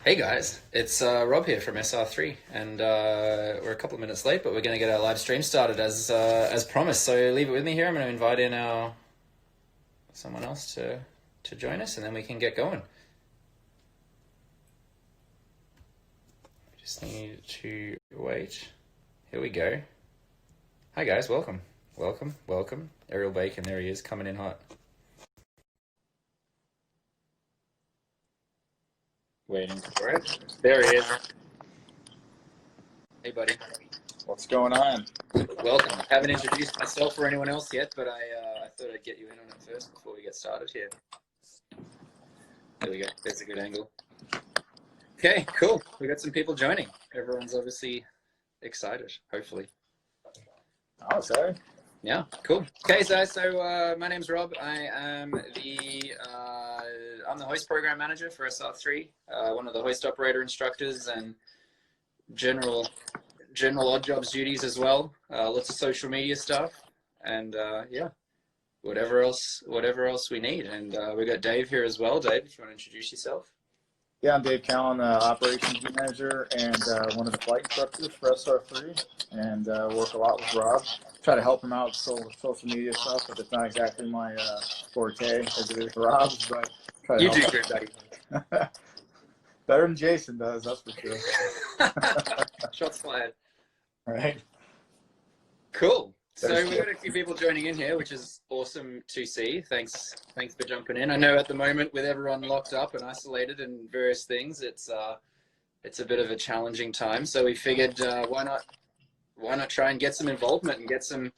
Hey guys, it's Rob here from SR3, and we're a couple of minutes late, but we're going to get our live stream started as promised. So leave it with me here. I'm going to invite in our someone else to join us, and then we can get going. Just need to wait. Here we go. Hi guys, welcome, welcome, welcome. Ariel Bacon, there he is, coming in hot. Waiting for it. There he is. Hey buddy. What's going on? Welcome. Haven't introduced myself or anyone else yet, but I thought I'd get you in on it first before we get started here. There we go. There's a good angle. Okay, cool. We got some people joining. Everyone's obviously excited, hopefully. Oh, sorry. Yeah, cool. Okay, so my name's Rob. I'm the hoist program manager for SR3, one of the hoist operator instructors, and general odd jobs duties as well. Lots of social media stuff, and yeah, whatever else we need. And we got Dave here as well. Dave, if you want to introduce yourself. Yeah, I'm Dave Callan, operations manager and one of the flight instructors for SR3, and work a lot with Rob. Try to help him out with social media stuff, but it's not exactly my forte as it is Rob's. But try to You help do good, buddy. Better than Jason does, that's for sure. Shots fired. Right. Cool. So we've got a few people joining in here, which is awesome to see. Thanks for jumping in. I know at the moment with everyone locked up and isolated and various things, it's a bit of a challenging time. So we figured why not try and get some involvement and get some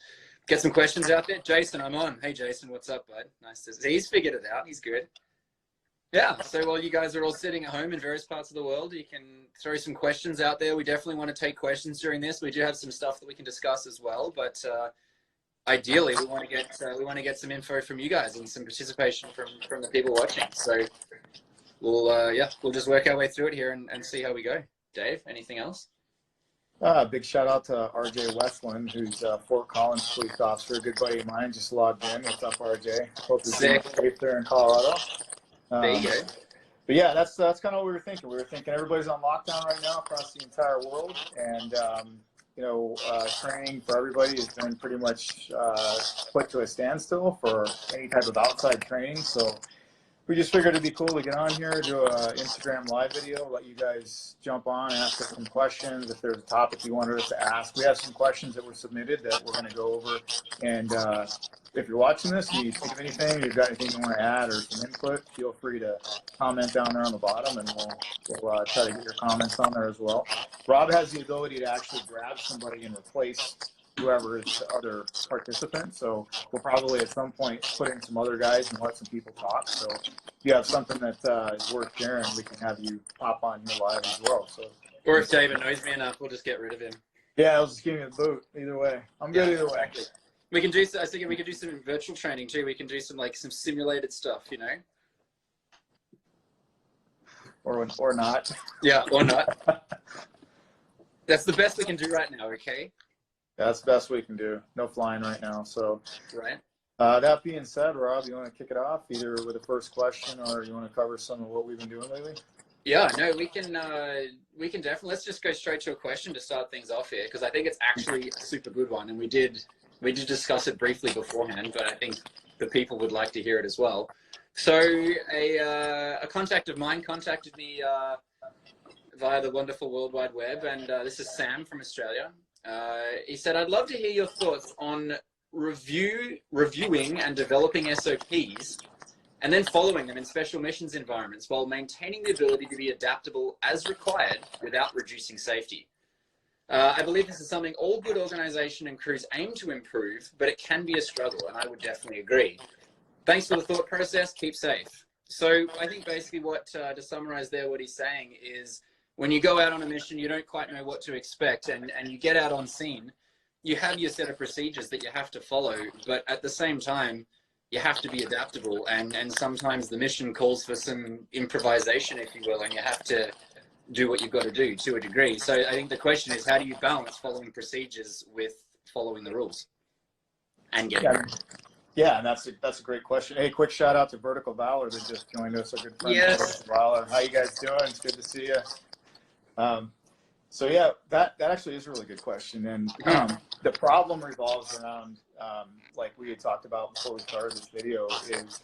questions out there. Jason, I'm on. Hey Jason, what's up, bud? Nice to see. He's figured it out. He's good. Yeah, so while you guys are all sitting at home in various parts of the world, you can throw some questions out there. We definitely want to take questions during this. We do have some stuff that we can discuss as well, but ideally we want to get some info from you guys and some participation from the people watching. So we'll just work our way through it here and see how we go. Dave, anything else? Big shout out to RJ Westland, who's Fort Collins police officer, a good buddy of mine, just logged in. What's up, RJ? Hope you're doing safe there in Colorado. There you go. But yeah, that's kind of what we were thinking. We were thinking everybody's on lockdown right now across the entire world, and training for everybody has been pretty much put to a standstill for any type of outside training. So we just figured it'd be cool to get on here, do an Instagram live video, let you guys jump on, ask us some questions. If there's a topic you wanted us to ask, we have some questions that were submitted that we're going to go over. And if you're watching this and you think of anything, you've got anything you want to add or some input, feel free to comment down there on the bottom, and we'll try to get your comments on there as well. Rob has the ability to actually grab somebody and replace whoever is the other participant. So we'll probably at some point put in some other guys and let some people talk. So if you have something that is worth sharing, we can have you pop on here live as well. So, or if David knows me enough, we'll just get rid of him. Yeah, I'll just give you the boot. Either way, I'm good either way. Exactly. We can do. I was thinking we could do some virtual training too. We can do some simulated stuff, you know. Or not. Yeah, or not. That's the best we can do right now. Okay. That's the best we can do. No flying right now. So. Right. That being said, Rob, you want to kick it off either with the first question, or you want to cover some of what we've been doing lately? Yeah, no, we can definitely, let's just go straight to a question to start things off here, because I think it's actually a super good one, and we did discuss it briefly beforehand, but I think the people would like to hear it as well. So a contact of mine contacted me via the wonderful World Wide Web, and this is Sam from Australia. He said, I'd love to hear your thoughts on reviewing and developing SOPs and then following them in special missions environments while maintaining the ability to be adaptable as required without reducing safety. I believe this is something all good organization and crews aim to improve, but it can be a struggle, and I would definitely agree. Thanks for the thought process. Keep safe. So I think basically to summarize there, what he's saying is when you go out on a mission, you don't quite know what to expect, and you get out on scene, you have your set of procedures that you have to follow, but at the same time, you have to be adaptable, and sometimes the mission calls for some improvisation, if you will, and you have to do what you've got to do to a degree. So I think the question is, how do you balance following procedures with following the rules and getting Yeah, and that's a great question. Hey, quick shout out to Vertical Valor that just joined us. A good friend, Yes. Vertical Valor. How you guys doing? It's good to see you. So yeah, that actually is a really good question, and the problem revolves around like we had talked about before we started this video is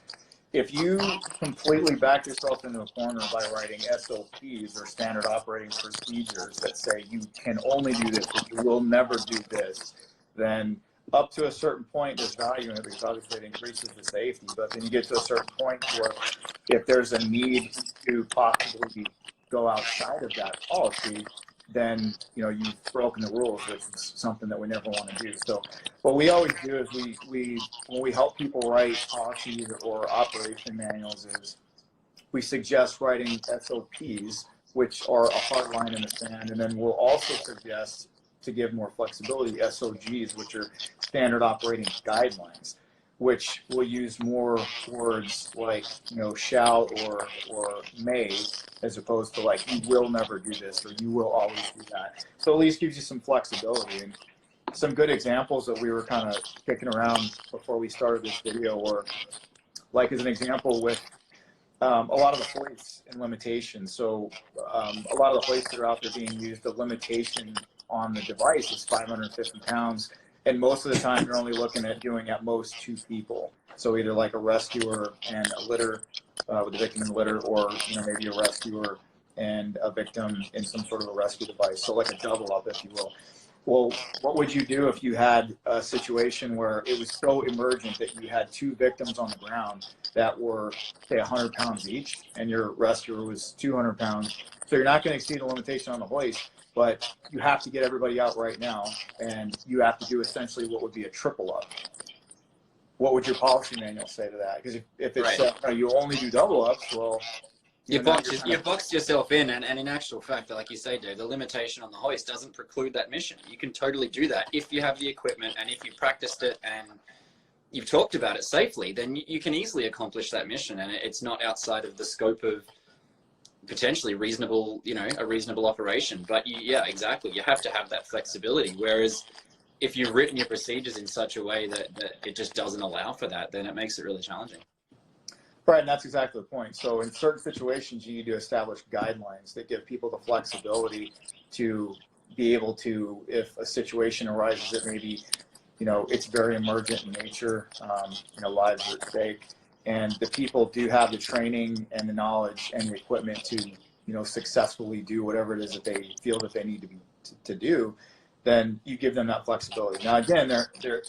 if you completely back yourself into a corner by writing SOPs or standard operating procedures that say you can only do this, but you will never do this, then up to a certain point there's value in it because obviously it increases the safety, but then you get to a certain point where if there's a need to possibly go outside of that policy, then you've broken the rules, which is something that we never want to do. So what we always do is we when we help people write policies or operation manuals is we suggest writing SOPs, which are a hard line in the sand, and then we'll also suggest, to give more flexibility, SOGs, which are standard operating guidelines, which will use more words like shall or may, as opposed to like you will never do this or you will always do that. So at least gives you some flexibility. And some good examples that we were kind of kicking around before we started this video were, like as an example with a lot of the hoists and limitations. So a lot of the hoists that are out there being used, the limitation on the device is 550 pounds. And most of the time, you're only looking at doing at most 2 people. So either like a rescuer and a litter with a victim in the litter, or maybe a rescuer and a victim in some sort of a rescue device. So like a double up, if you will. Well, what would you do if you had a situation where it was so emergent that you had 2 victims on the ground that were, say, 100 pounds each, and your rescuer was 200 pounds? So you're not going to exceed the limitation on the hoist, but you have to get everybody out right now, and you have to do essentially what would be a triple up. What would your policy manual say to that? Because if it said you only do double ups, well, you boxed yourself in, and in actual fact, like you say, Dave, the limitation on the hoist doesn't preclude that mission. You can totally do that if you have the equipment, and if you practiced it and you've talked about it safely, then you can easily accomplish that mission, and it's not outside of the scope of potentially reasonable, a reasonable operation. But yeah, exactly. You have to have that flexibility. Whereas if you've written your procedures in such a way that it just doesn't allow for that, then it makes it really challenging. Right, and that's exactly the point. So in certain situations, you need to establish guidelines that give people the flexibility to be able to, if a situation arises that maybe, it's very emergent in nature, lives are at stake, and the people do have the training and the knowledge and the equipment to, successfully do whatever it is that they feel that they need to do, then you give them that flexibility. Now, again,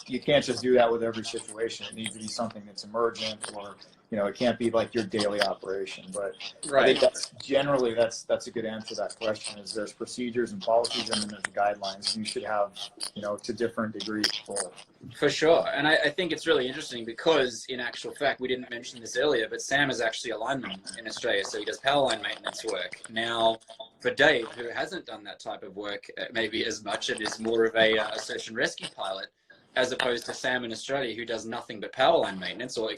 you can't just do that with every situation. It needs to be something that's emergent, or it can't be like your daily operation. But I think that's a good answer to that question. Is there's procedures and policies, and then there's guidelines. You should have, to different degrees both. For sure. And I think it's really interesting because, in actual fact, we didn't mention this earlier, but Sam is actually a lineman in Australia, so he does power line maintenance work. Now, for Dave, who hasn't done that type of work maybe as much, and is more of a search and rescue pilot, as opposed to Sam in Australia, who does nothing but power line maintenance, or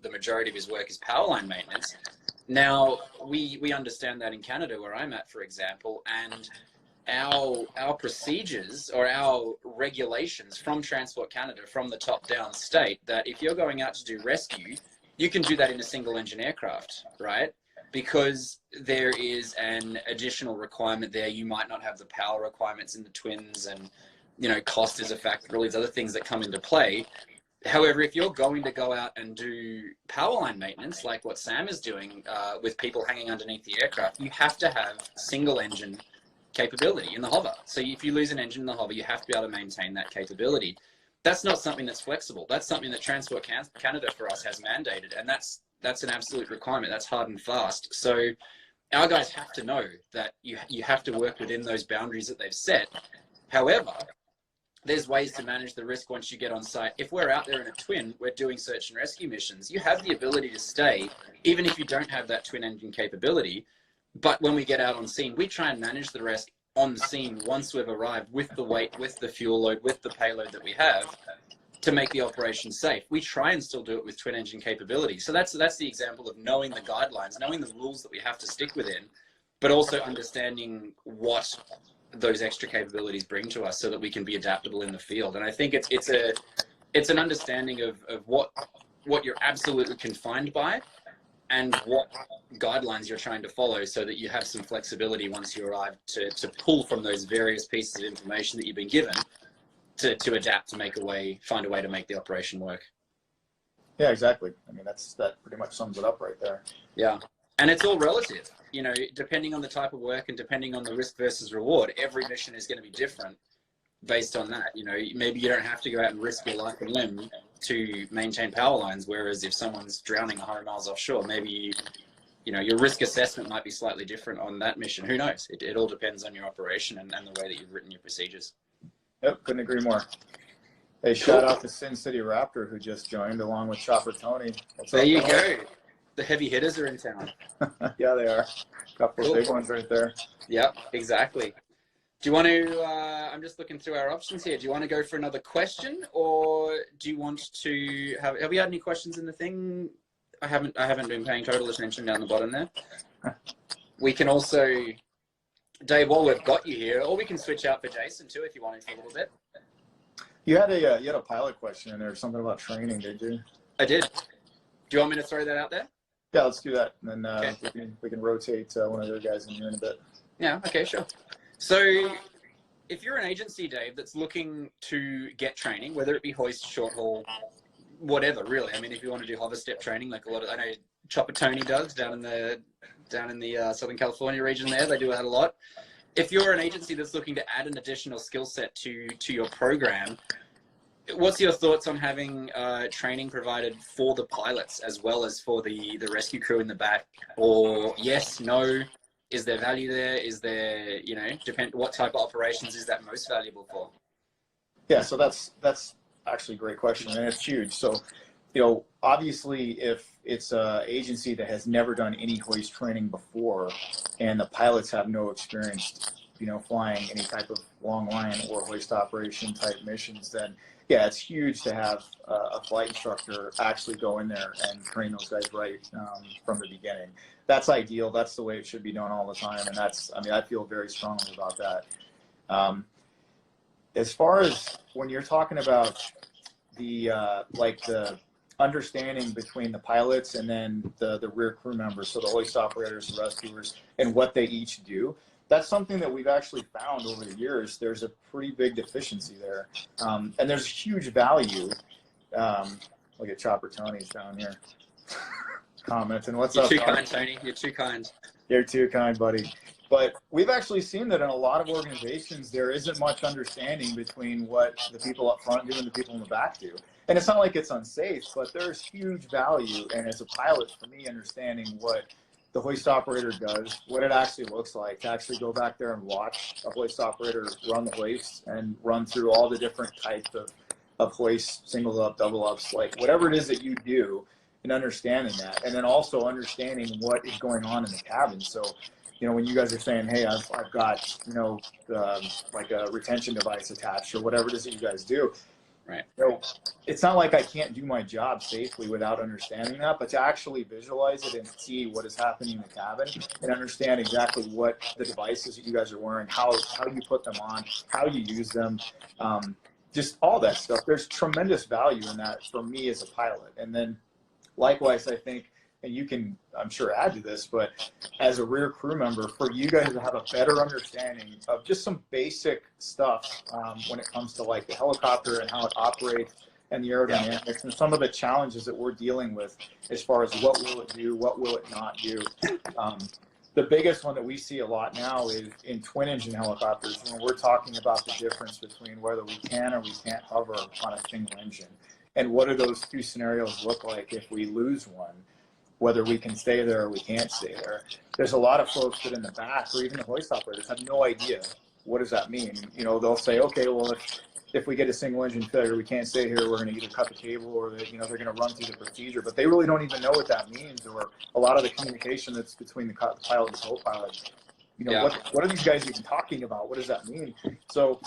the majority of his work is power line maintenance. Now, we understand that in Canada, where I'm at, for example, and our procedures or our regulations from Transport Canada, from the top down, state that if you're going out to do rescue, you can do that in a single engine aircraft, right? Because there is an additional requirement there. You might not have the power requirements in the twins, and cost is a factor, all these other things that come into play. However, if you're going to go out and do power line maintenance, like what Sam is doing with people hanging underneath the aircraft, you have to have single engine capability in the hover. So if you lose an engine in the hover, you have to be able to maintain that capability. That's not something that's flexible. That's something that Transport Canada for us has mandated, and that's an absolute requirement. That's hard and fast. So our guys have to know that you have to work within those boundaries that they've set. However, there's ways to manage the risk once you get on site. If we're out there in a twin, we're doing search and rescue missions, you have the ability to stay, even if you don't have that twin engine capability. But when we get out on scene, we try and manage the rest on the scene once we've arrived, with the weight, with the fuel load, with the payload that we have, to make the operation safe. We try and still do it with twin engine capability. So that's the example of knowing the guidelines, knowing the rules that we have to stick within, but also understanding what those extra capabilities bring to us so that we can be adaptable in the field. And I think it's it's an understanding of what you're absolutely confined by and what guidelines you're trying to follow, so that you have some flexibility once you arrive to pull from those various pieces of information that you've been given to adapt, to find a way to make the operation work. Yeah, exactly. I mean, that pretty much sums it up right there. Yeah. And it's all relative, you know, depending on the type of work and depending on the risk versus reward, every mission is going to be different based on that. You know, maybe you don't have to go out and risk your life and limb to maintain power lines, whereas if someone's drowning 100 miles offshore, maybe you know, your risk assessment might be slightly different on that mission. Who knows? It all depends on your operation and the way that you've written your procedures. Yep, couldn't agree more. Hey, shout out to Sin City Raptor, who just joined along with Chopper Tony. There you go. The heavy hitters are in town. Yeah, they are. A couple of big ones right there. Yep, exactly. Do you want to, I'm just looking through our options here. Do you want to go for another question, or do you want to have we had any questions in the thing? I haven't been paying total attention down the bottom there. We can also, Dave, while we've got you here, or we can switch out for Jason too if you wanted for a little bit. You had a pilot question in there, something about training, did you? I did. Do you want me to throw that out there? Yeah, let's do that, and then Okay. we can rotate one of the guys in here in a bit. Yeah. Okay. Sure. So, if you're an agency, Dave, that's looking to get training, whether it be hoist, short haul, whatever, really. I mean, if you want to do hover step training, like I know Chopper Tony does down in the Southern California region there, they do that a lot. If you're an agency that's looking to add an additional skill set to your program, what's your thoughts on having training provided for the pilots as well as for the rescue crew in the back? Or yes, no, is there value there? Is there, you know, what type of operations is that most valuable for? Yeah, so that's actually a great question, and it's huge. So, you know, obviously, if it's an agency that has never done any hoist training before, and the pilots have no experience, you know, flying any type of long line or hoist operation type missions, then yeah, it's huge to have a flight instructor actually go in there and train those guys right from the beginning. That's ideal. That's the way it should be done all the time, and I feel very strongly about that. As far as when you're talking about the the understanding between the pilots and then the rear crew members, so the hoist operators, the rescuers, and what they each do, that's something that we've actually found over the years. There's a pretty big deficiency there, and there's huge value. Look at Chopper Tony's down here commenting. What's up? You're too kind, Tony. You're too kind. You're too kind, buddy. But we've actually seen that in a lot of organizations, there isn't much understanding between what the people up front do and the people in the back do. And it's not like it's unsafe, but there's huge value. And as a pilot, for me, understanding what the hoist operator does, what it actually looks like, to actually go back there and watch a hoist operator run the hoist and run through all the different types of hoists, single up, double ups, like whatever it is that you do, and understanding that. And then also understanding what is going on in the cabin. So, you know, when you guys are saying, hey, I've got, you know, like a retention device attached or whatever it is that you guys do, right? You know, it's not like I can't do my job safely without understanding that, but to actually visualize it and see what is happening in the cabin and understand exactly what the devices that you guys are wearing, how you put them on, how you use them, just all that stuff. There's tremendous value in that for me as a pilot. And then likewise, I think, and you can, I'm sure, add to this, but as a rear crew member, for you guys to have a better understanding of just some basic stuff when it comes to like the helicopter and how it operates and the aerodynamics and some of the challenges that we're dealing with as far as what will it do, what will it not do. The biggest one that we see a lot now is in twin engine helicopters, when we're talking about the difference between whether we can or we can't hover on a single engine. And what do those two scenarios look like if we lose one? Whether we can stay there or we can't stay there. There's a lot of folks that in the back, or even the hoist operators, have no idea what does that mean. You know, they'll say, okay, well, if we get a single engine failure, we can't stay here. We're going to either cut the cable or you know, they're going to run through the procedure. But they really don't even know what that means, or a lot of the communication that's between the pilot and the co-pilot. You know, what are these guys even talking about? What does that mean? So,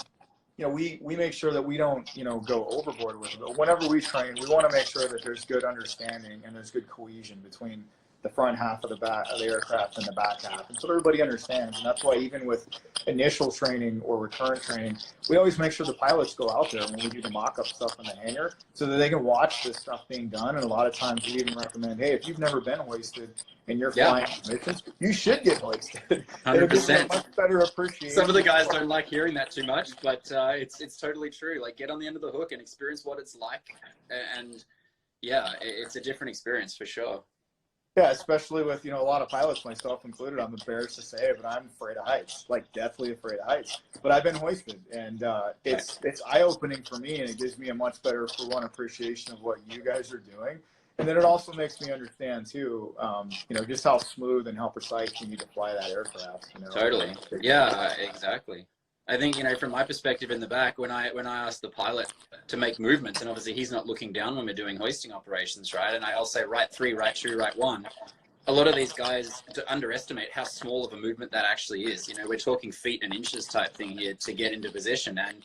you know, we make sure that we don't, you know, go overboard with it. But whenever we train, we want to make sure that there's good understanding and there's good cohesion between the front half of the aircraft and the back half. And so everybody understands. And that's why even with initial training or return training, we always make sure the pilots go out there when we do the mock-up stuff in the hangar so that they can watch this stuff being done. And a lot of times we even recommend, hey, if you've never been hoisted and you're flying missions, you should get hoisted. 100%. Much better appreciation. Some of the guys don't like hearing that too much, but it's totally true. Like, get on the end of the hook and experience what it's like. And yeah, it's a different experience for sure. Yeah, especially with, a lot of pilots, myself included, I'm embarrassed to say it, but I'm afraid of heights, like deathly afraid of heights. But I've been hoisted, and it's eye-opening for me, and it gives me a much better, for one, appreciation of what you guys are doing. And then it also makes me understand, too, just how smooth and how precise you need to fly that aircraft. Totally. Yeah, exactly. I think, from my perspective in the back, when I ask the pilot to make movements, and obviously he's not looking down when we're doing hoisting operations, right? And I'll say right 3, right 2, right 1. A lot of these guys underestimate how small of a movement that actually is. We're talking feet and inches type thing here to get into position. And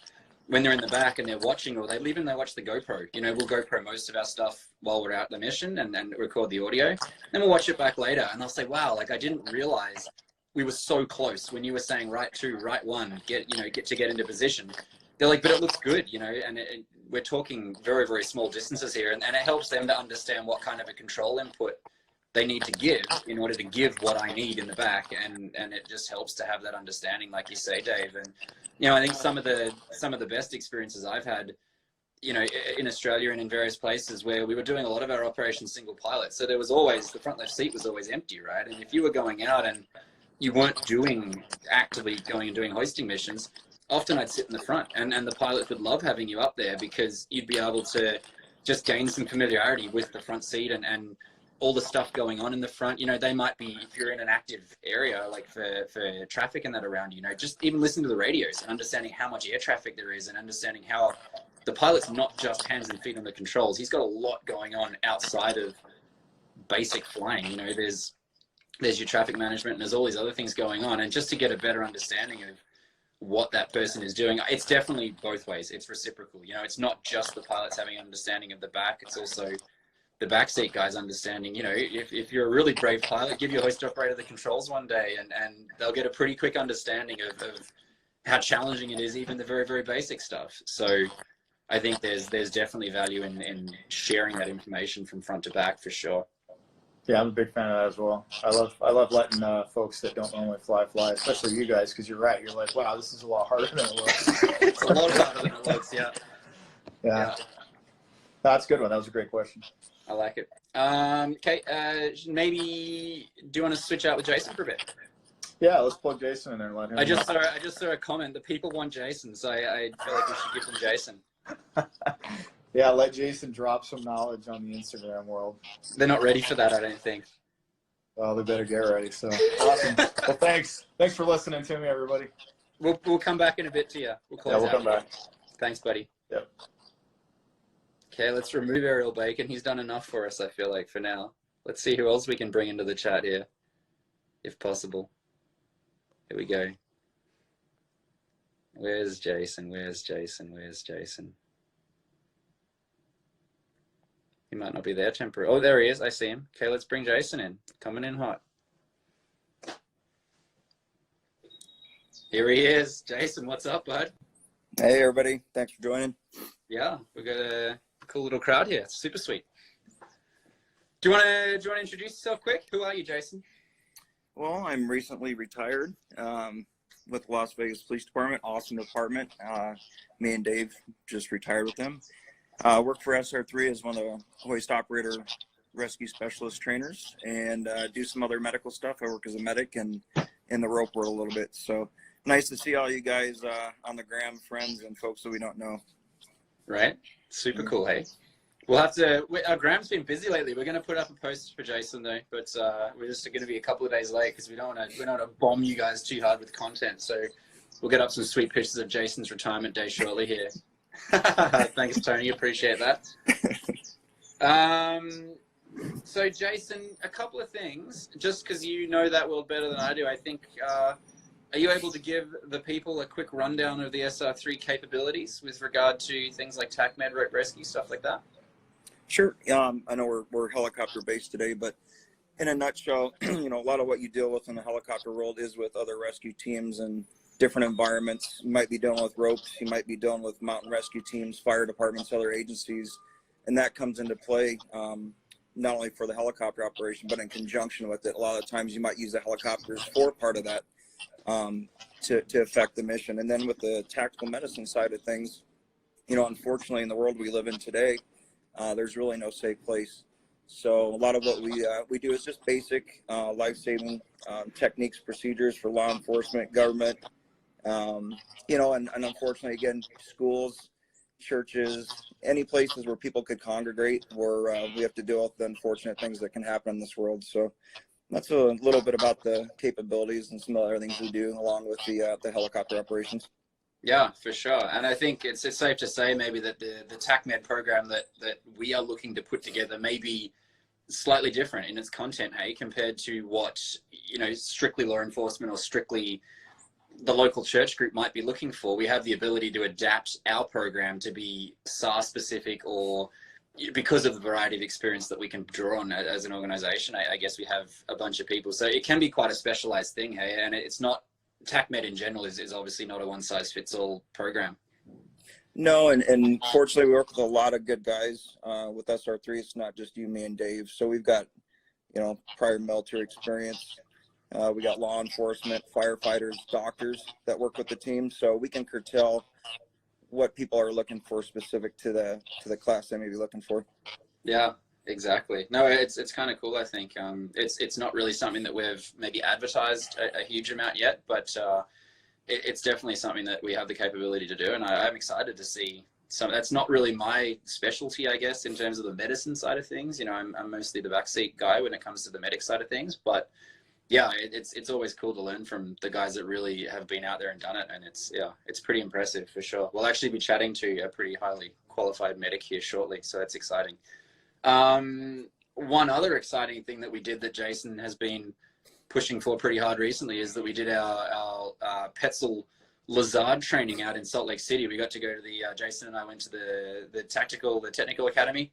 when they're in the back and they're watching, or they watch the GoPro, we'll GoPro most of our stuff while we're out the mission and then record the audio. Then we'll watch it back later and they'll say, wow, like I didn't realize we were so close when you were saying right 2, right 1, get into position. They're like, but it looks good, and we're talking very, very small distances here. And it helps them to understand what kind of a control input they need to give in order to give what I need in the back. And it just helps to have that understanding, like you say, Dave. And, I think some of the best experiences I've had, in Australia and in various places where we were doing a lot of our operations single pilot. So there was always, the front left seat was always empty, right? And if you were going out and you weren't actively going and doing hoisting missions, often I'd sit in the front and the pilots would love having you up there because you'd be able to just gain some familiarity with the front seat and all the stuff going on in the front. They might be, if you're in an active area, like for traffic and that around, just even listening to the radios and understanding how much air traffic there is and understanding how the pilot's not just hands and feet on the controls. He's got a lot going on outside of basic flying. There's your traffic management and there's all these other things going on. And just to get a better understanding of what that person is doing, it's definitely both ways. It's reciprocal. It's not just the pilots having an understanding of the back. It's also the backseat guys understanding, if you're a really brave pilot, give your hoist operator the controls one day and they'll get a pretty quick understanding of how challenging it is, even the very, very basic stuff. So I think there's definitely value in sharing that information from front to back for sure. Yeah, I'm a big fan of that as well. I love letting folks that don't normally fly, especially you guys, because you're right. You're like, wow, this is a lot harder than it looks. It's a lot harder than it looks, yeah. Yeah. That's a good one. That was a great question. I like it. Okay, maybe do you want to switch out with Jason for a bit? Yeah, let's plug Jason in there and let him. I just saw a comment. The people want Jason, so I feel like we should give them Jason. Yeah, let Jason drop some knowledge on the Instagram world. They're not ready for that, I don't think. Well, they better get ready. So awesome. Well, thanks for listening to me, everybody. We'll come back in a bit to you. We'll come back. Thanks, buddy. Yep. Okay, let's remove Ariel Bacon. He's done enough for us, I feel like, for now. Let's see who else we can bring into the chat here, if possible. Here we go. Where's Jason? Where's Jason? Where's Jason? He might not be there temporarily. Oh, there he is. I see him. Okay, let's bring Jason in. Coming in hot. Here he is. Jason, what's up, bud? Hey, everybody. Thanks for joining. Yeah, we've got a cool little crowd here. It's super sweet. Do you want to introduce yourself quick? Who are you, Jason? Well, I'm recently retired with Las Vegas Police Department. Awesome department. Me and Dave just retired with them. Work for SR3 as one of the hoist operator rescue specialist trainers and do some other medical stuff. I work as a medic and in the rope world a little bit. So nice to see all you guys on the gram, friends and folks that we don't know. Right. Super cool, hey? We'll have to, our Gram's been busy lately. We're going to put up a post for Jason though, but we're just going to be a couple of days late because we don't want to bomb you guys too hard with content. So we'll get up some sweet pictures of Jason's retirement day shortly here. Thanks, Tony. Appreciate that. So Jason, a couple of things, just because you know that world better than I do, I think, are you able to give the people a quick rundown of the SR3 capabilities with regard to things like TACMED, rope rescue, stuff like that? Sure. I know we're helicopter based today, but in a nutshell, you know, a lot of what you deal with in the helicopter world is with other rescue teams and different environments. You might be dealing with ropes, you might be dealing with mountain rescue teams, fire departments, other agencies, and that comes into play not only for the helicopter operation, but in conjunction with it. A lot of times you might use the helicopters for part of that to affect the mission. And then with the tactical medicine side of things, you know, unfortunately in the world we live in today, there's really no safe place. So a lot of what we do is just basic life-saving techniques, procedures for law enforcement, government, you know, and unfortunately, again, schools, churches, any places where people could congregate, where we have to deal with the unfortunate things that can happen in this world. So that's a little bit about the capabilities and some of the other things we do along with the helicopter operations. Yeah, for sure. And I think it's safe to say maybe that the TACMed program that we are looking to put together may be slightly different in its content, hey, compared to what, you know, strictly law enforcement or strictly the local church group might be looking for. We have the ability to adapt our program to be SAR specific, or because of the variety of experience that we can draw on as an organization. I guess we have a bunch of people. So it can be quite a specialized thing, hey, and it's not, TACMed in general is obviously not a one-size-fits-all program. No, and fortunately we work with a lot of good guys with SR3. It's not just you, me, and Dave. So we've got, you know, prior military experience. We got law enforcement, firefighters, doctors that work with the team. So we can curtail what people are looking for specific to the class they may be looking for. Yeah, exactly. No, it's kind of cool. I think it's not really something that we've maybe advertised a huge amount yet, but it's definitely something that we have the capability to do, and I'm excited to see some. That's not really my specialty, I guess, in terms of the medicine side of things. You know, I'm mostly the backseat guy when it comes to the medic side of things, but yeah, it's always cool to learn from the guys that really have been out there and done it, and it's pretty impressive for sure. We'll actually be chatting to a pretty highly qualified medic here shortly, so that's exciting. One other exciting thing that we did that Jason has been pushing for pretty hard recently is that we did our Petzl Lazard training out in Salt Lake City. We got to go to Jason and I went to the technical academy,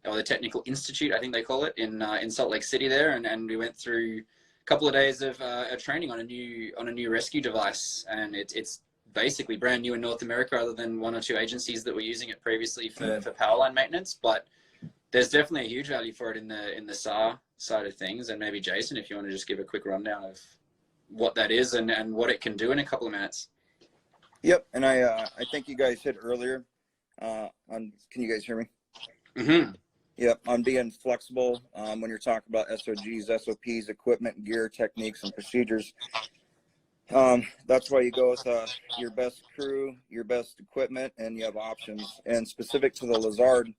or the technical institute, I think they call it, in Salt Lake City there, and we went through a couple of days of training on a new rescue device, and it's basically brand new in North America, other than one or two agencies that were using it previously for power line maintenance. But there's definitely a huge value for it in the SAR side of things. And maybe Jason, if you want to just give a quick rundown of what that is and what it can do in a couple of minutes. Yep, and I think you guys hit earlier can you guys hear me? Mm-hmm. Yep, on being flexible when you're talking about SOGs, SOPs, equipment, gear, techniques, and procedures. That's why you go with your best crew, your best equipment, and you have options. And specific to the Lazard,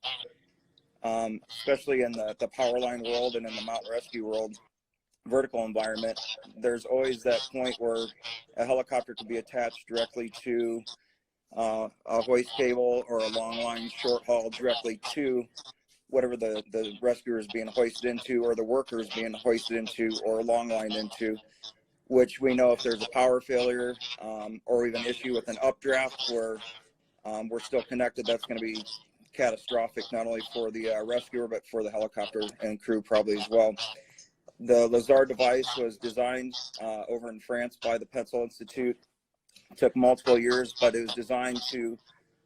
especially in the power line world and in the mountain rescue world, vertical environment, there's always that point where a helicopter could be attached directly to a hoist cable, or a long line short haul directly to whatever the rescuer is being hoisted into, or the worker is being hoisted into, or long lined into, which we know if there's a power failure or even issue with an updraft where we're still connected, that's going to be catastrophic, not only for the rescuer, but for the helicopter and crew probably as well. The Lazard device was designed over in France by the Petzl Institute. It took multiple years, but it was designed to,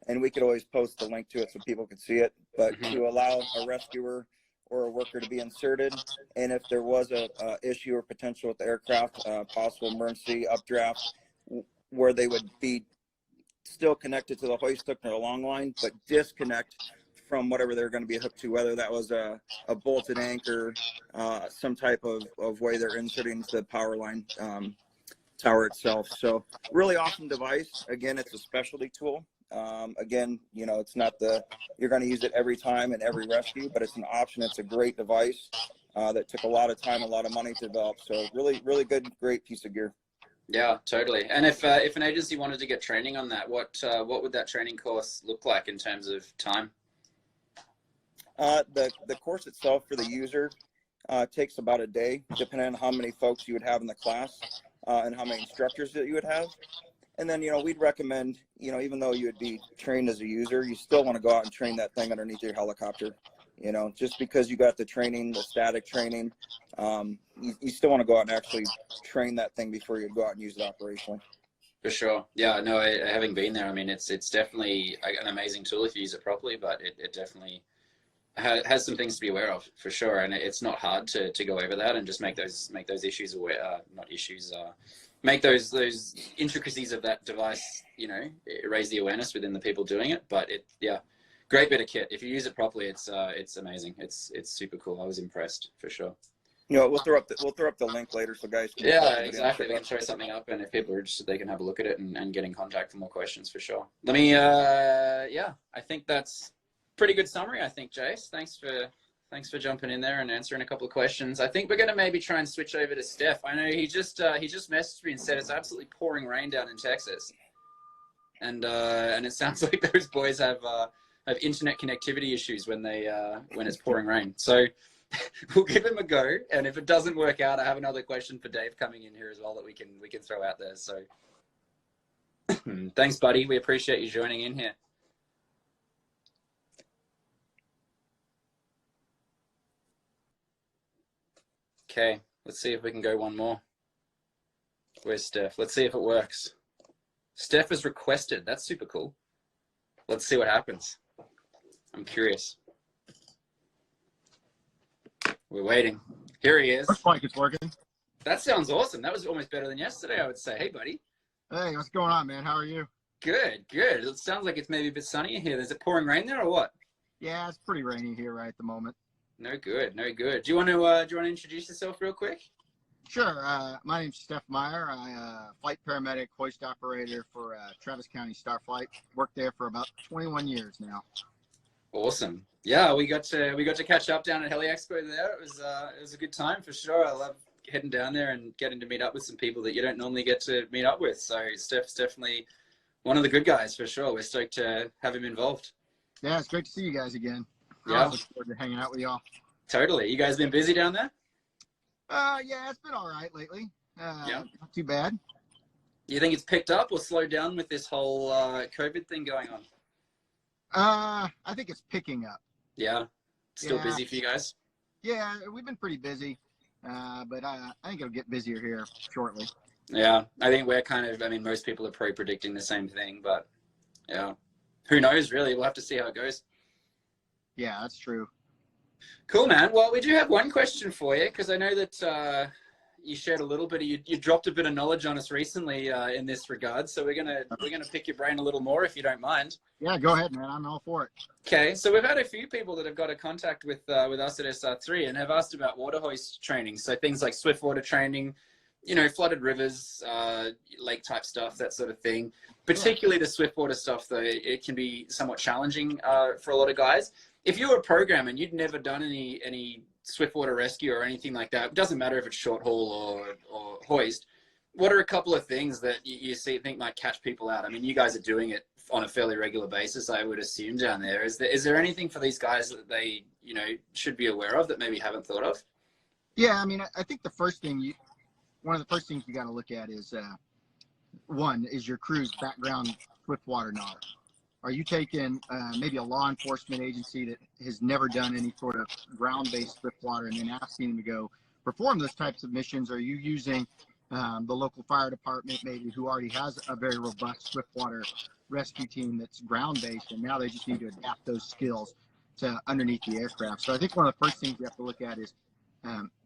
and we could always post the link to it so people could see it, but to allow a rescuer or a worker to be inserted, and if there was a issue or potential with the aircraft, possible emergency updraft, where they would be still connected to the hoist hook or a long line, but disconnect from whatever they're going to be hooked to, whether that was a bolted anchor, some type of way they're inserting into the power line tower itself. So really awesome device. Again, it's a specialty tool. Again, you know, it's not you're going to use it every time in every rescue, but it's an option. It's a great device that took a lot of time, a lot of money to develop. So really, really good, great piece of gear. Yeah, totally. And if an agency wanted to get training on that, what would that training course look like in terms of time? The course itself for the user takes about a day, depending on how many folks you would have in the class and how many instructors that you would have. And then, you know, we'd recommend, you know, even though you would be trained as a user, you still want to go out and train that thing underneath your helicopter. You know, just because you got the training, the static training, you still want to go out and actually train that thing before you go out and use it operationally. For sure. Yeah, no, having been there, I mean, it's definitely an amazing tool if you use it properly, but it definitely has some things to be aware of, for sure. And it's not hard to go over that and just make those issues aware, not issues, make those intricacies of that device, you know, raise the awareness within the people doing it. But yeah, great bit of kit. If you use it properly, it's amazing. It's super cool. I was impressed, for sure. You know, we'll throw up the link later so guys can exactly. We can show something up, and if people are interested, they can have a look at it and get in contact for more questions, for sure. Let me I think that's pretty good summary. I think, Jace, thanks for jumping in there and answering a couple of questions. I think we're going to maybe try and switch over to Steph. I know he just messaged me and said it's absolutely pouring rain down in Texas, and it sounds like those boys have internet connectivity issues when it's pouring rain. So we'll give him a go, and if it doesn't work out, I have another question for Dave coming in here as well that we can throw out there. So thanks, buddy. We appreciate you joining in here. Okay, let's see if we can go one more. Where's Steph? Let's see if it works. Steph is requested. That's super cool. Let's see what happens. I'm curious. We're waiting. Here he is. Looks like it's working. That sounds awesome. That was almost better than yesterday, I would say. Hey, buddy. Hey, what's going on, man? How are you? Good. It sounds like it's maybe a bit sunny here. Is it pouring rain there or what? Yeah, it's pretty rainy here right at the moment. No good. Do you want to introduce yourself real quick? Sure. My name's Steph Meyer. I flight paramedic, hoist operator for Travis County Starflight. Worked there for about 21 years now. Awesome. Yeah, we got to catch up down at Heli Expo there. It was a good time, for sure. I love heading down there and getting to meet up with some people that you don't normally get to meet up with. So Steph's definitely one of the good guys, for sure. We're stoked to have him involved. Yeah, it's great to see you guys again. Yeah. I look forward to hanging out with y'all. Totally. You guys been busy down there? Yeah, it's been all right lately. Yeah. Not too bad. You think it's picked up or slowed down with this whole COVID thing going on? I think it's picking up. Yeah. Still busy for you guys? Yeah, we've been pretty busy, but I think it'll get busier here shortly. Yeah, I think most people are probably predicting the same thing, but yeah, who knows, really? We'll have to see how it goes. Yeah, that's true. Cool, man. Well, we do have one question for you, because I know that you shared a little bit, you dropped a bit of knowledge on us recently in this regard, so we're gonna pick your brain a little more, if you don't mind. Yeah, go ahead, man. I'm all for it. Okay, so we've had a few people that have got a contact with us at SR3 and have asked about water hoist training. So things like swift water training, flooded rivers, lake type stuff, that sort of thing. Particularly the swift water stuff, though, it can be somewhat challenging for a lot of guys. If you were a programmer and you'd never done any swiftwater rescue or anything like that, it doesn't matter if it's short haul or hoist, what are a couple of things that you think might catch people out? I mean, you guys are doing it on a fairly regular basis, I would assume, down there. Is there anything for these guys that they, should be aware of that maybe haven't thought of? Yeah, I mean, I think one of the first things you got to look at is, one, is your crew's background swiftwater knowledge. Are you taking maybe a law enforcement agency that has never done any sort of ground-based swiftwater and then asking them to go perform those types of missions? Are you using the local fire department maybe who already has a very robust swiftwater rescue team that's ground-based, and now they just need to adapt those skills to underneath the aircraft? So I think one of the first things you have to look at is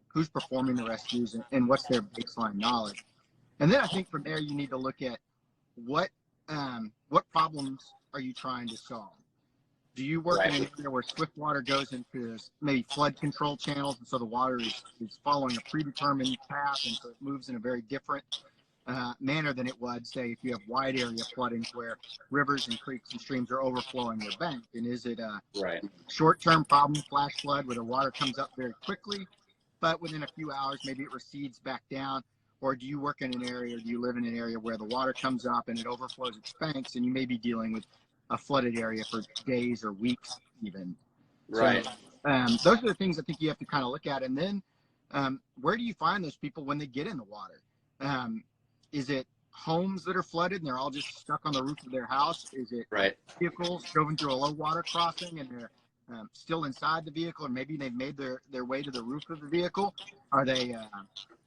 who's performing the rescues and what's their baseline knowledge. And then I think from there you need to look at what problems are you trying to solve? Do you work in an area where swift water goes into maybe flood control channels, and so the water is following a predetermined path, and so it moves in a very different manner than it would, say, if you have wide area floodings where rivers and creeks and streams are overflowing their bank? And is it a short-term problem, flash flood, where the water comes up very quickly, but within a few hours maybe it recedes back down? Or do you work in an area, or do you live in an area where the water comes up and it overflows its banks, and you may be dealing with a flooded area for days or weeks even? Right. So, those are the things I think you have to kind of look at. And then where do you find those people when they get in the water? Is it homes that are flooded and they're all just stuck on the roof of their house? Is it vehicles driving through a low water crossing and they're still inside the vehicle, or maybe they've made their way to the roof of the vehicle? Are they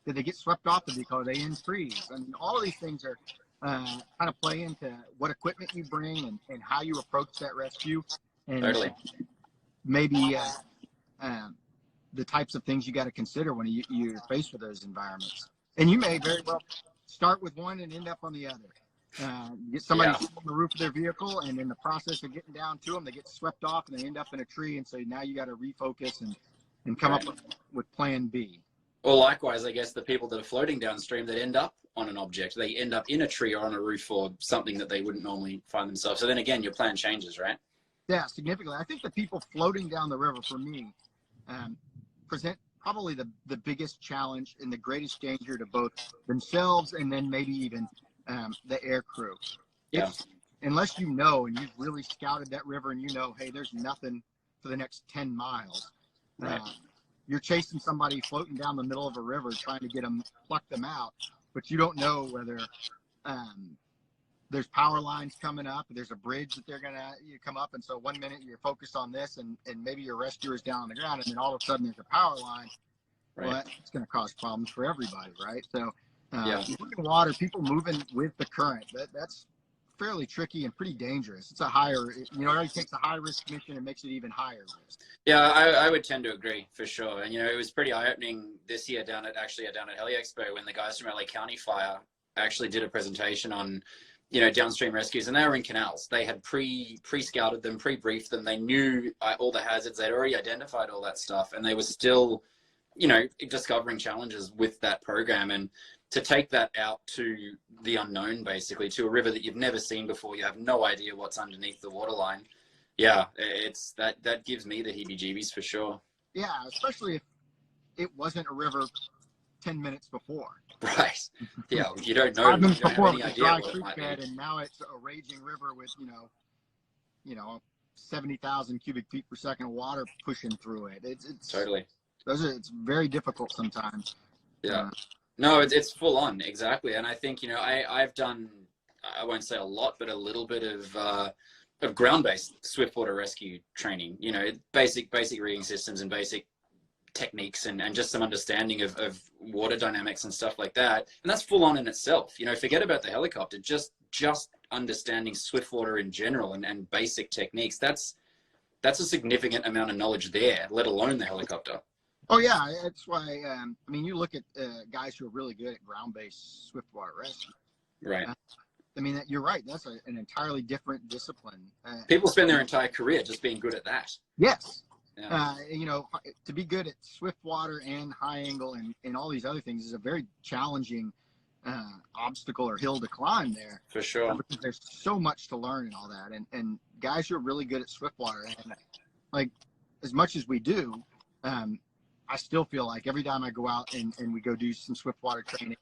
did they get swept off the vehicle? Are they in trees? I mean, all of these things are kind of play into what equipment you bring and how you approach that rescue, and Totally. maybe the types of things you got to consider when you're faced with those environments. And you may very well start with one and end up on the other. Get somebody Yeah. sitting on the roof of their vehicle, and in the process of getting down to them, they get swept off and they end up in a tree. And so now you got to refocus and come up with plan B. Or likewise, I guess the people that are floating downstream that end up on an object, they end up in a tree or on a roof or something that they wouldn't normally find themselves. So then again, your plan changes, right? Yeah, significantly. I think the people floating down the river, for me, present probably the biggest challenge and the greatest danger to both themselves and then maybe even the air crew. Yeah. Unless you know and you've really scouted that river and you know, hey, there's nothing for the next 10 miles. Right. You're chasing somebody floating down the middle of a river trying to pluck them out, but you don't know whether there's power lines coming up, there's a bridge that they're going to come up. And so 1 minute you're focused on this and maybe your rescuer's down on the ground, and then all of a sudden there's a power line. Right. Well, it's going to cause problems for everybody, right? So Yeah. you look at water, people moving with the current, that's fairly tricky and pretty dangerous. It's it already takes a high risk mission and makes it even higher risk. Yeah, I would tend to agree for sure. And, it was pretty eye-opening this year down at Heli Expo when the guys from LA County Fire actually did a presentation on, downstream rescues, and they were in canals. They had pre-scouted them, pre-briefed them. They knew all the hazards. They'd already identified all that stuff, and they were still, discovering challenges with that program. And to take that out to the unknown, basically, to a river that you've never seen before, you have no idea what's underneath the waterline. Yeah, it's that gives me the heebie-jeebies for sure. Yeah, especially if it wasn't a river 10 minutes before. Right. Yeah, you don't know. 5 minutes You don't before have it any was a idea dry what it creek might bed, be. and now it's a raging river with 70,000 cubic feet per second of water pushing through it. It's Totally. It's very difficult sometimes. Yeah. No, it's full on, exactly. And I think, I've done, I won't say a lot, but a little bit of ground-based swiftwater rescue training, basic rigging systems and basic techniques and just some understanding of water dynamics and stuff like that. And that's full on in itself. Forget about the helicopter, just understanding swiftwater in general and basic techniques. That's a significant amount of knowledge there, let alone the helicopter. Oh yeah, that's why. You look at guys who are really good at ground-based swiftwater rescue. Right. You're right. That's an entirely different discipline. People spend their entire career just being good at that. Yes. Yeah. To be good at swiftwater and high angle and all these other things is a very challenging obstacle or hill to climb there. For sure. Because there's so much to learn and all that. And guys who are really good at swiftwater, and like as much as we do, I still feel like every time I go out and we go do some swiftwater training,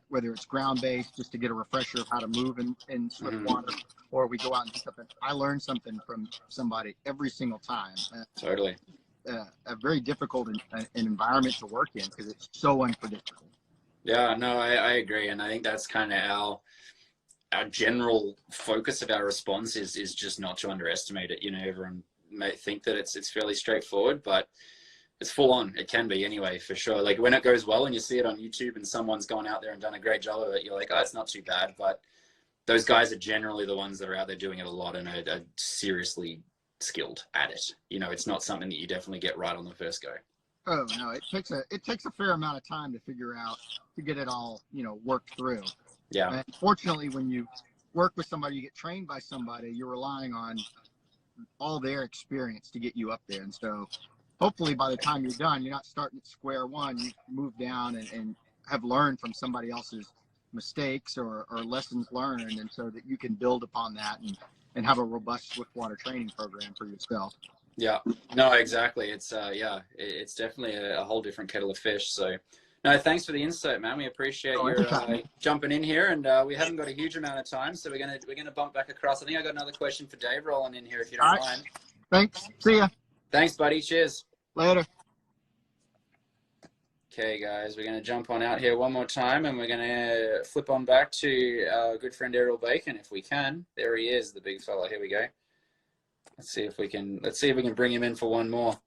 whether it's ground-based just to get a refresher of how to move in swiftwater, or we go out and do something, I learn something from somebody every single time. Totally. A very difficult an environment to work in because it's so unpredictable. Yeah, no, I agree. And I think that's kind of our general focus of our response is just not to underestimate it. Everyone may think that it's fairly straightforward, but it's full on. It can be anyway, for sure. Like when it goes well and you see it on YouTube and someone's gone out there and done a great job of it, you're like, oh, it's not too bad. But those guys are generally the ones that are out there doing it a lot and are seriously skilled at it. It's not something that you definitely get right on the first go. Oh no, it takes a fair amount of time to figure out, to get it all, worked through. Yeah. And fortunately, when you work with somebody, you get trained by somebody, you're relying on all their experience to get you up there. And so hopefully by the time you're done, you're not starting at square one. You move down and have learned from somebody else's mistakes or lessons learned, and so that you can build upon that and have a robust swiftwater training program for yourself. Yeah, no, exactly. It's it's definitely a whole different kettle of fish. So no, thanks for the insight, man. We appreciate your jumping in here, and we haven't got a huge amount of time, so we're gonna bump back across. I think I got another question for Dave rolling in here, if you don't mind. Thanks. See ya. Thanks, buddy. Cheers. Later. Okay, guys, we're going to jump on out here one more time, and we're going to flip on back to our good friend Errol Bacon, if we can. There he is, the big fella. Here we go. Let's see if we can bring him in for one more.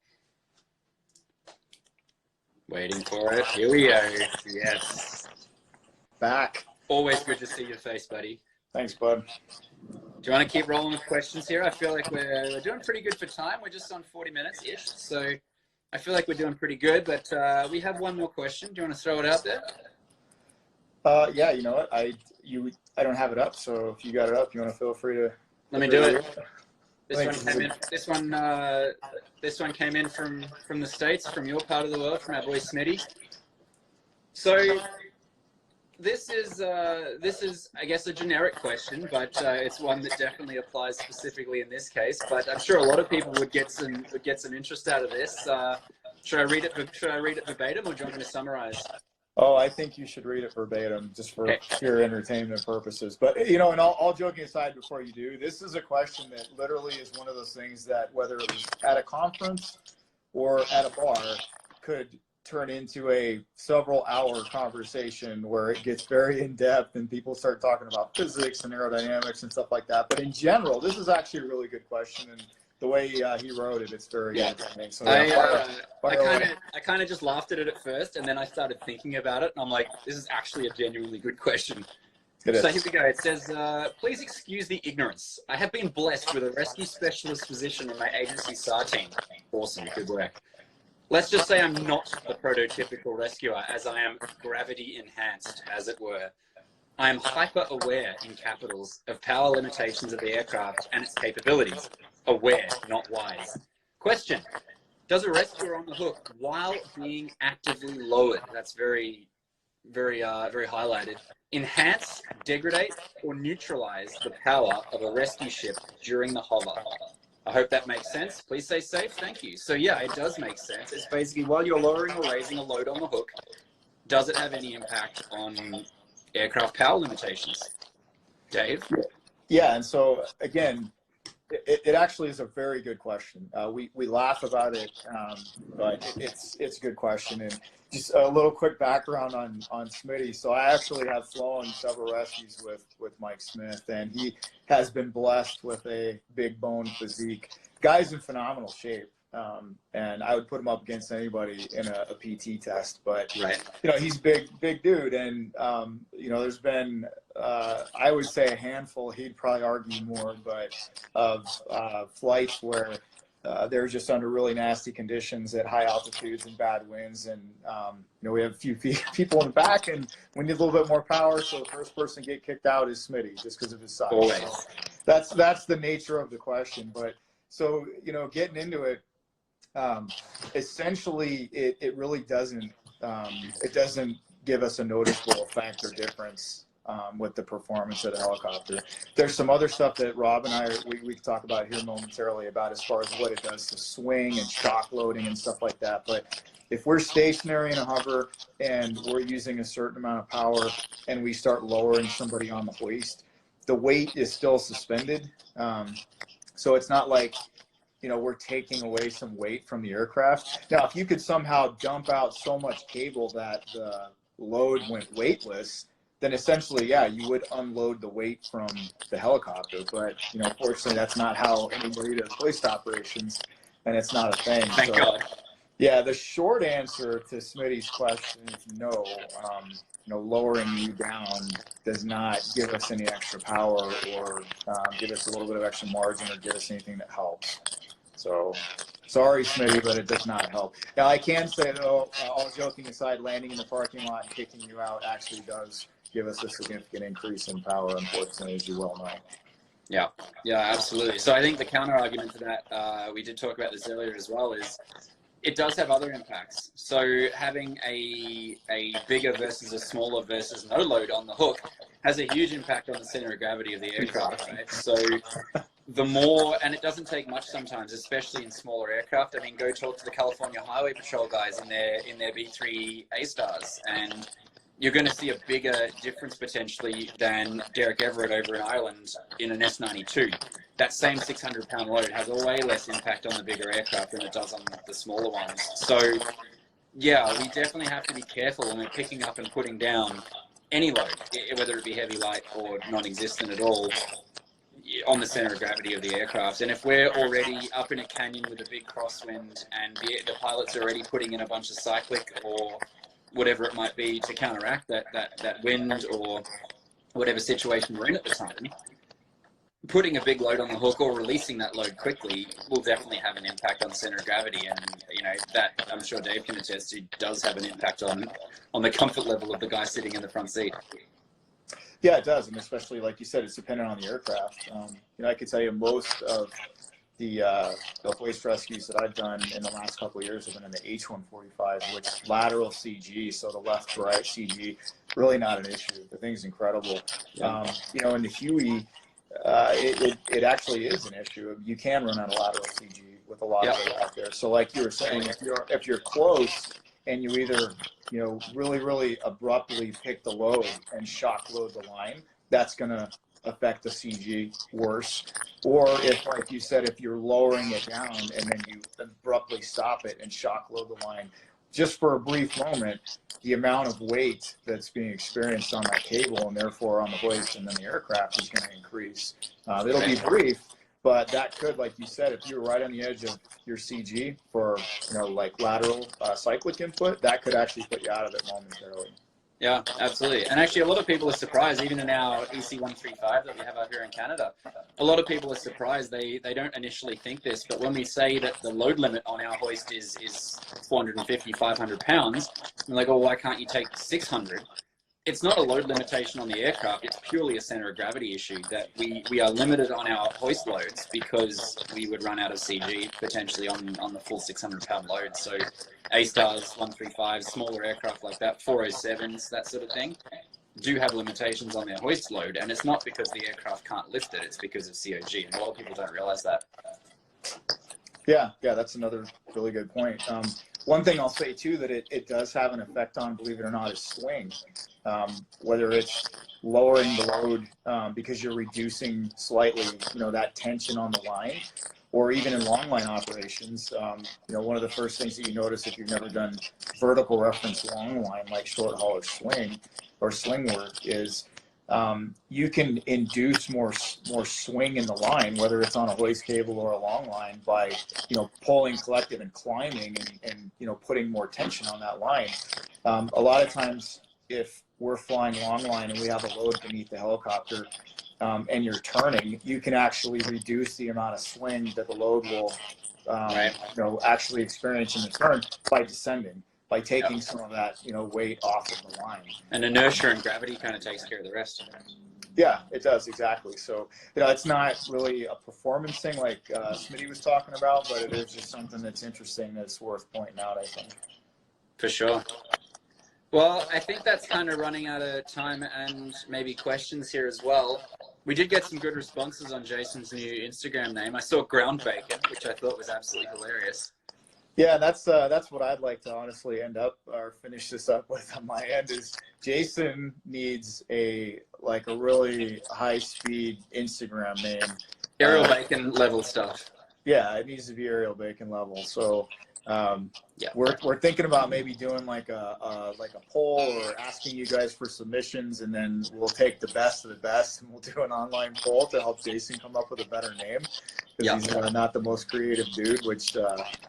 Waiting for it. Here we go. Yes. Back. Always good to see your face, buddy. Thanks, bud. Do you want to keep rolling with questions here? I feel like we're doing pretty good for time. We're just on 40 minutes-ish, so I feel like we're doing pretty good, but we have one more question. Do you want to throw it out there? Yeah, you know what? I don't have it up, so if you got it up, you want to feel free to. Let me do it. This one came in from the States, from your part of the world, from our boy Smitty. So this is I guess a generic question, but it's one that definitely applies specifically in this case. But I'm sure a lot of people would get some interest out of this. Should I read it verbatim, or do you want me to summarize? Oh, I think you should read it verbatim, just for pure entertainment purposes. But, you know, and all joking aside, before you do, this is a question that literally is one of those things that, whether it was at a conference or at a bar, could turn into a several-hour conversation where it gets very in-depth and people start talking about physics and aerodynamics and stuff like that. But in general, this is actually a really good question, and the way he wrote it, it's very entertaining. So, I kind of just laughed at it at first, and then I started thinking about it, and I'm like, this is actually a genuinely good question. So here we go. It says, please excuse the ignorance. I have been blessed with a rescue specialist physician in my agency SAR team. Awesome, good work. Let's just say I'm not a prototypical rescuer, as I am gravity enhanced, as it were. I am hyper aware, in capitals, of power limitations of the aircraft and its capabilities. Aware, not wise. Question: does a rescuer on the hook while being actively lowered, that's very highlighted, enhance, degrade, or neutralize the power of a rescue ship during the hover? I hope that makes sense. Please stay safe. Thank you. So yeah, it does make sense. It's basically, while you're lowering or raising a load on the hook, does it have any impact on aircraft power limitations? Dave? Yeah, and so again, it actually is a very good question. We laugh about it, but it's a good question. And just a little quick background on Smitty. So I actually have flown several rescues with Mike Smith, and he has been blessed with a big bone physique. Guy's in phenomenal shape. And I would put him up against anybody in a PT test, but you know, he's big dude. And, you know, there's been, I would say a handful, he'd probably argue more, but of, flights where, they're just under really nasty conditions at high altitudes and bad winds. And, you know, we have a few people in the back, and we need a little bit more power. So the first person to get kicked out is Smitty, just because of his size. So that's the nature of the question. But so, you know, getting into it, essentially it really doesn't give us a noticeable effect or difference with the performance of the helicopter. There's some other stuff that Rob and we can talk about here momentarily about as far as what it does to swing and shock loading and stuff like that. But if we're stationary in a hover and we're using a certain amount of power and we start lowering somebody on the hoist, the weight is still suspended. So it's not like, you know, we're taking away some weight from the aircraft. Now, if you could somehow dump out so much cable that the load went weightless, then essentially, yeah, you would unload the weight from the helicopter. But, you know, fortunately, that's not how anybody does hoist operations, and it's not a thing. Thank God. Yeah, the short answer to Smitty's question is no. You know, lowering you down does not give us any extra power or give us a little bit of extra margin or give us anything that helps. So, sorry, Smitty, but it does not help. Now, I can say, though, all joking aside, landing in the parking lot and kicking you out actually does give us a significant increase in power, unfortunately, as you well know. Yeah, absolutely. So I think the counter argument to that, we did talk about this earlier as well, is it does have other impacts. So having a bigger versus a smaller versus no load on the hook has a huge impact on the center of gravity of the aircraft, right? So the more, and it doesn't take much sometimes, especially in smaller aircraft. I mean, go talk to the California Highway Patrol guys in their B3 A-Stars, and you're going to see a bigger difference potentially than Derek Everett over in Ireland in an S92. That same 600-pound load has a way less impact on the bigger aircraft than it does on the smaller ones. So, yeah, we definitely have to be careful when we're picking up and putting down any load, whether it be heavy, light, or non-existent at all. on the center of gravity of the aircraft. And if we're already up in a canyon with a big crosswind and the pilot's already putting in a bunch of cyclic or whatever it might be to counteract that wind or whatever situation we're in at the time, putting a big load on the hook or releasing that load quickly will definitely have an impact on center of gravity. And, you know, that I'm sure Dave can attest to does have an impact on the comfort level of the guy sitting in the front seat. Yeah, it does. And especially, like you said, it's dependent on the aircraft. You know, I can tell you most of the hoist rescues that I've done in the last couple of years have been in the H145, which lateral CG, so the left to right CG, really not an issue. The thing's incredible. Yeah. You know, in the Huey, it actually is an issue. You can run out of lateral CG with a lot of it out there. So like you were saying, if you're close and you either, you know, really abruptly pick the load and shock load the line, that's going to affect the CG worse. Or if, like you said, if you're lowering it down and then you abruptly stop it and shock load the line, just for a brief moment, the amount of weight that's being experienced on that cable and therefore on the hoist and then the aircraft is going to increase. It'll be brief, but that could, like you said, if you're right on the edge of your CG for, you know, like lateral cyclic input, that could actually put you out of it momentarily. Yeah, absolutely. And actually, a lot of people are surprised, even in our EC135 that we have out here in Canada, a lot of people are surprised. They don't initially think this, but when we say that the load limit on our hoist is 450, 500 pounds, we're like, oh, why can't you take 600? It's not a load limitation on the aircraft. It's purely a center of gravity issue that we are limited on our hoist loads because we would run out of CG potentially on the full 600-pound load. So A-Stars, 135s, smaller aircraft like that, 407s, that sort of thing, do have limitations on their hoist load. And it's not because the aircraft can't lift it. It's because of COG. And a lot of people don't realize that. Yeah, that's another really good point. One thing I'll say too that it does have an effect on, believe it or not, is swing. Whether it's lowering the load because you're reducing slightly, you know, that tension on the line, or even in long line operations, you know, one of the first things that you notice if you've never done vertical reference long line like short haul or sling work is you can induce more swing in the line, whether it's on a hoist cable or a long line, by, you know, pulling collective and climbing and you know, putting more tension on that line. A lot of times, if we're flying long line and we have a load beneath the helicopter and you're turning, you can actually reduce the amount of swing that the load will you know, actually experience in the turn by descending, by taking some of that, you know, weight off of the line. And inertia and gravity kind of takes care of the rest. Yeah, it does, exactly. So, you know, it's not really a performance thing like Smitty was talking about, but it is just something that's interesting that's worth pointing out, I think. For sure. Well, I think that's kind of running out of time and maybe questions here as well. We did get some good responses on Jason's new Instagram name. I saw Ground Bacon, which I thought was absolutely hilarious. Yeah, that's what I'd like to honestly end up or finish this up with on my end is Jason needs a really high speed Instagram name. Aerial Bacon level stuff. Yeah, it needs to be Aerial Bacon level. So we're thinking about maybe doing like a poll or asking you guys for submissions, and then we'll take the best of the best and we'll do an online poll to help Jason come up with a better name. Because he's not the most creative dude, which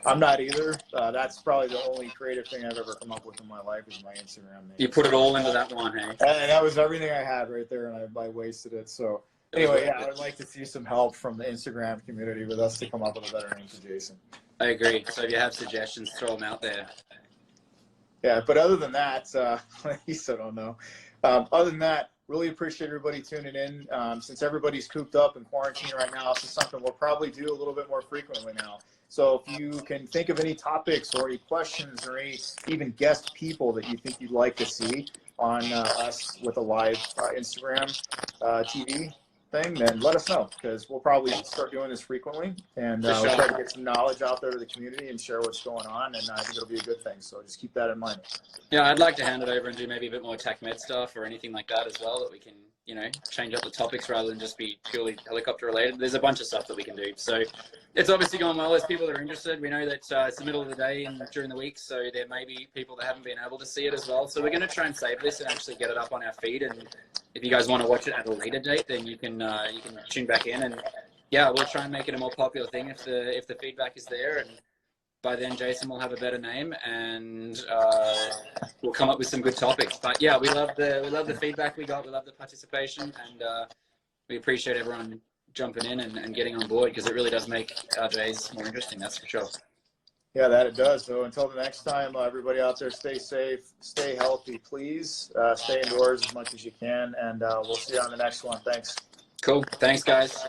I'm not either. That's probably the only creative thing I've ever come up with in my life is my Instagram name. You put it all into that one, hey? And that was everything I had right there, and I wasted it. So anyway, I would like to see some help from the Instagram community with us to come up with a better name for Jason. I agree. So if you have suggestions, throw them out there. Yeah, but other than that, he said, "Oh no." Other than that, really appreciate everybody tuning in. Since everybody's cooped up in quarantine right now, this is something we'll probably do a little bit more frequently now. So if you can think of any topics or any questions or any even guest people that you think you'd like to see on us with a live Instagram TV thing, then let us know, because we'll probably start doing this frequently, and we'll try to get some knowledge out there to the community and share what's going on, and I think it'll be a good thing, so just keep that in mind. Yeah, I'd like to hand it over and do maybe a bit more TAC Med stuff or anything like that as well, that we can, you know, change up the topics rather than just be purely helicopter related. There's a bunch of stuff that we can do, so it's obviously going well. There's people that are interested. We know that it's the middle of the day and during the week, so there may be people that haven't been able to see it as well, so we're going to try and save this and actually get it up on our feed and if you guys want to watch it at a later date, then you can tune back in, and yeah, we'll try and make it a more popular thing if the feedback is there, and by then Jason will have a better name, and we'll come up with some good topics. But yeah, we love the feedback we got, we love the participation, and we appreciate everyone jumping in and getting on board, because it really does make our days more interesting, that's for sure. Yeah, that it does. So until the next time, everybody out there, stay safe, stay healthy, please. Stay indoors as much as you can, and we'll see you on the next one. Thanks. Cool. Thanks, guys.